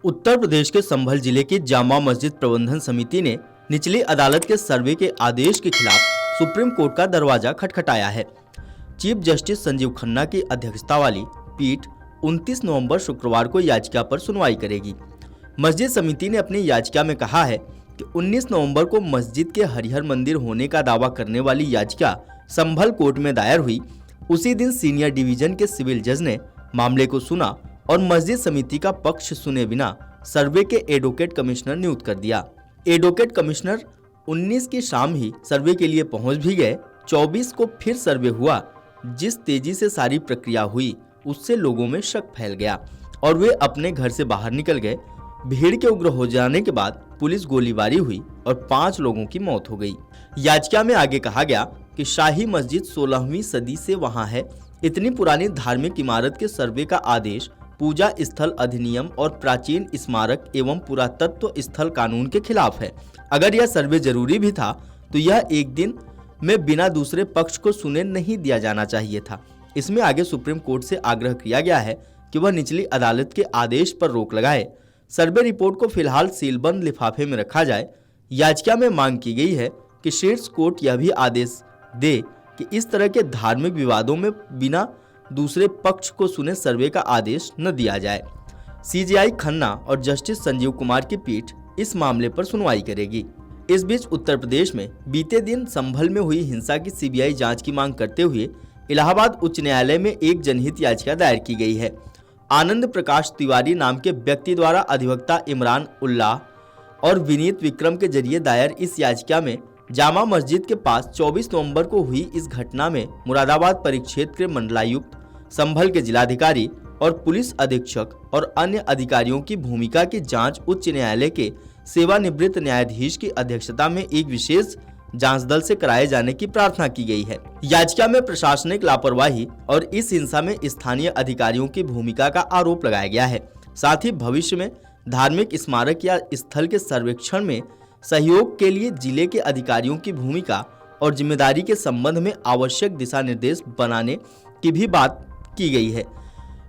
उत्तर प्रदेश के संभल जिले की जामा मस्जिद प्रबंधन समिति ने निचली अदालत के सर्वे के आदेश के खिलाफ सुप्रीम कोर्ट का दरवाजा खटखटाया है। चीफ जस्टिस संजीव खन्ना की अध्यक्षता वाली पीठ 29 नवंबर शुक्रवार को याचिका पर सुनवाई करेगी। मस्जिद समिति ने अपनी याचिका में कहा है कि 19 नवंबर को मस्जिद के हरिहर मंदिर होने का दावा करने वाली याचिका संभल कोर्ट में दायर हुई। उसी दिन सीनियर डिवीजन के सिविल जज ने मामले को सुना और मस्जिद समिति का पक्ष सुने बिना सर्वे के एडवोकेट कमिश्नर नियुक्त कर दिया। एडवोकेट कमिश्नर 19 की शाम ही सर्वे के लिए पहुंच भी गए। 24 को फिर सर्वे हुआ। जिस तेजी से सारी प्रक्रिया हुई उससे लोगों में शक फैल गया और वे अपने घर से बाहर निकल गए। भीड़ के उग्र हो जाने के बाद पुलिस गोलीबारी हुई और 5 लोगों की मौत हो गई। याचिका में आगे कहा गया कि शाही मस्जिद 16वीं सदी से वहां है। इतनी पुरानी धार्मिक इमारत के सर्वे का आदेश पूजा स्थल अधिनियम और प्राचीन स्मारक एवं पुरातत्व स्थल कानून के खिलाफ है। अगर यह सर्वे जरूरी भी था तो यह एक दिन में बिना दूसरे पक्ष को सुने नहीं दिया जाना चाहिए था। इसमें आगे सुप्रीम कोर्ट से आग्रह किया गया है कि वह निचली अदालत के आदेश पर रोक लगाए। सर्वे रिपोर्ट को फिलहाल सीलबंद लिफाफे में रखा जाए। याचिका में मांग की गई है कि शीर्ष कोर्ट यह भी आदेश दे कि इस तरह के धार्मिक विवादों में बिना दूसरे पक्ष को सुने सर्वे का आदेश न दिया जाए। सीजेआई खन्ना और जस्टिस संजीव कुमार की पीठ इस मामले पर सुनवाई करेगी। इस बीच उत्तर प्रदेश में बीते दिन संभल में हुई हिंसा की सीबीआई जांच की मांग करते हुए इलाहाबाद उच्च न्यायालय में एक जनहित याचिका दायर की गई है। आनंद प्रकाश तिवारी नाम के व्यक्ति द्वारा अधिवक्ता इमरान उल्लाह और विनीत विक्रम के जरिए दायर इस याचिका में जामा मस्जिद के पास 24 नवंबर को हुई इस घटना में मुरादाबाद परिक्षेत्र के मंडलायुक्त, संभल के जिलाधिकारी और पुलिस अधीक्षक और अन्य अधिकारियों की भूमिका की जांच उच्च न्यायालय के सेवानिवृत्त न्यायाधीश की अध्यक्षता में एक विशेष जांच दल से कराए जाने की प्रार्थना की गई है। याचिका में प्रशासनिक लापरवाही और इस हिंसा में स्थानीय अधिकारियों की भूमिका का आरोप लगाया गया है। साथ ही भविष्य में धार्मिक स्मारक या स्थल के सर्वेक्षण में सहयोग के लिए जिले के अधिकारियों की भूमिका और जिम्मेदारी के संबंध में आवश्यक दिशा निर्देश बनाने की भी बात की गई है।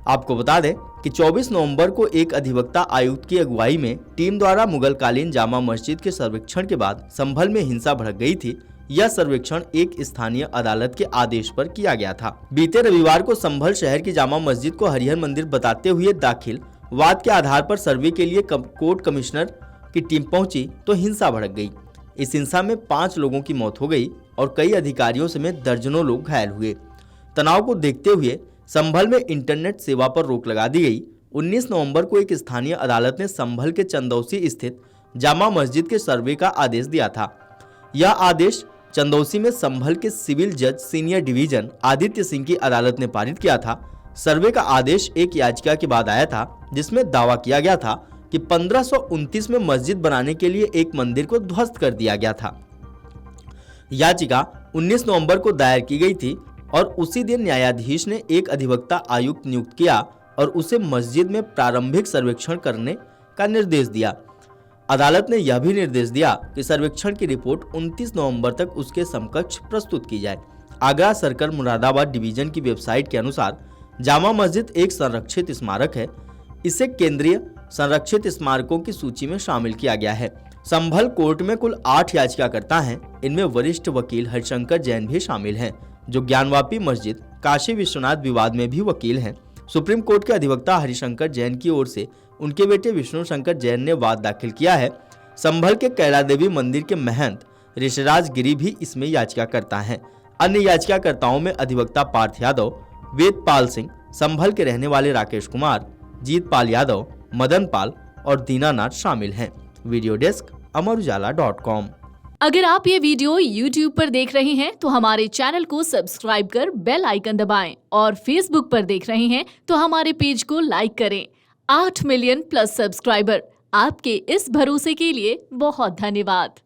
आपको बता दें कि 24 नवंबर को एक अधिवक्ता आयुक्त की अगुवाई में टीम द्वारा मुगलकालीन जामा मस्जिद के सर्वेक्षण के बाद संभल में हिंसा भड़क गई थी। यह सर्वेक्षण एक स्थानीय अदालत के आदेश पर किया गया था। बीते रविवार को संभल शहर की जामा मस्जिद को हरिहर मंदिर बताते हुए दाखिल वाद के आधार पर सर्वे के लिए कोर्ट कमिश्नर की टीम पहुंची तो हिंसा भड़क गई। इस हिंसा में 5 लोगों की मौत हो गई और कई अधिकारियों समेत दर्जनों लोग घायल हुए। तनाव को देखते हुए संभल में इंटरनेट सेवा पर रोक लगा दी गई। 19 नवंबर को एक स्थानीय अदालत ने संभल के चंदौसी स्थित जामा मस्जिद के सर्वे का आदेश दिया था। यह आदेश चंदौसी में संभल के सिविल जज सीनियर डिवीजन आदित्य सिंह की अदालत ने पारित किया था। सर्वे का आदेश एक याचिका के बाद आया था जिसमें दावा किया गया था कि 1529 में मस्जिद बनाने के लिए एक मंदिर को ध्वस्त कर दिया गया था। याचिका 19 नवंबर को दायर की गई थी और उसी दिन न्यायाधीश ने एक अधिवक्ता आयुक्त नियुक्त किया और उसे मस्जिद में प्रारंभिक सर्वेक्षण करने का निर्देश दिया। अदालत ने यह भी निर्देश दिया कि सर्वेक्षण की रिपोर्ट 29 नवंबर तक उसके समकक्ष प्रस्तुत की जाए। आगरा सर्कल मुरादाबाद डिवीजन की वेबसाइट के अनुसार जामा मस्जिद एक संरक्षित स्मारक है। इसे केंद्रीय संरक्षित स्मारकों की सूची में शामिल किया गया है। संभल कोर्ट में कुल 8 याचिकाकर्ता हैं। इनमें वरिष्ठ वकील हरिशंकर जैन भी शामिल हैं, जो ज्ञानवापी मस्जिद काशी विश्वनाथ विवाद में भी वकील हैं। सुप्रीम कोर्ट के अधिवक्ता हरिशंकर जैन की ओर से उनके बेटे विष्णु शंकर जैन ने वाद दाखिल किया है। संभल के कैला देवी मंदिर के महंत ऋषिराज गिरी भी इसमें याचिकाकर्ता हैं। अन्य याचिकाकर्ताओं में अधिवक्ता पार्थ यादव, वेदपाल सिंह, संभल के रहने वाले राकेश कुमार, जीतपाल यादव, मदन पाल और दीनानाथ शामिल हैं। वीडियो डेस्क अमरउजाला.com। अगर आप ये वीडियो YouTube पर देख रहे हैं तो हमारे चैनल को सब्सक्राइब कर बेल आइकन दबाएं और Facebook पर देख रहे हैं तो हमारे पेज को लाइक करें। 8 मिलियन प्लस सब्सक्राइबर, आपके इस भरोसे के लिए बहुत धन्यवाद।